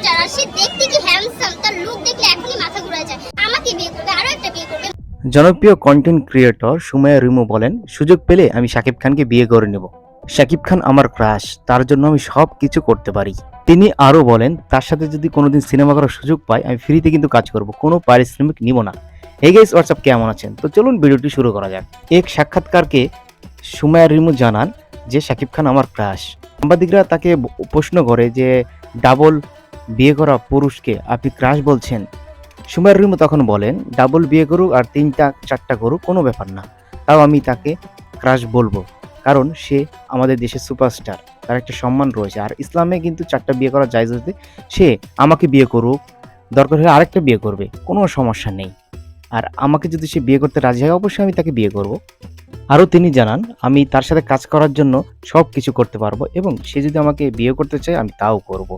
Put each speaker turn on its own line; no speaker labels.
Superstar আর সে দেখতে কি handsome, তার লুক দেখলে এখনই মাথা ঘুরে যায়। আমাকে বিয়ে করবে, আরো একটা বিয়ে করবে।
জনপ্রিয় কন্টেন্ট ক্রিয়েটর সুমাইয়া রিমু বলেন, সুযোগ পেলে আমি শাকিব খানকে বিয়ে করে নেব। শাকিব খান আমার ক্রাশ, তার জন্য আমি সব কিছু করতে পারি। তিনি আরও বলেন, তার সাথে যদি কোনোদিন সিনেমা করার সুযোগ পাই আমি ফ্রিতে কিন্তু কাজ করব, কোনো পারিশ্রমিক নিব না। এই গাইস, হোয়াটসঅ্যাপ কেমন আছেন? তো চলুন ভিডিওটি শুরু করা যাক। এক সাক্ষাৎকারকে সুমাইয়া রিমু জানান যে শাকিব খান আমার ক্রাশ। সাংবাদিকরা তাকে প্রশ্ন করে যে ডাবল বিয়ে করা পুরুষকে আপনি ক্রাশ বলছেন? সুমাইয়া রিমু তখন বলেন, ডাবল বিয়ে করুক আর 3টা 4টা করুক, কোনো ব্যাপার না, তাও আমি তাকে ক্রাশ বলবো, কারণ সে আমাদের দেশের সুপারস্টার, তার একটা সম্মান রয়েছে। আর ইসলামে কিন্তু 4টা বিয়ে করা জায়েজ হতে, সে আমাকে বিয়ে করুক, দরকার হলে আরেকটা বিয়ে করবে, কোনো সমস্যা নেই। আর আমাকে যদি সে বিয়ে করতে রাজি হয় অবশ্যই আমি তাকে বিয়ে করব। আরও তিনি জানান, আমি তার সাথে কাজ করার জন্য সব কিছু করতে পারবো এবং সে যদি আমাকে বিয়ে করতে চায় আমি তাও করব।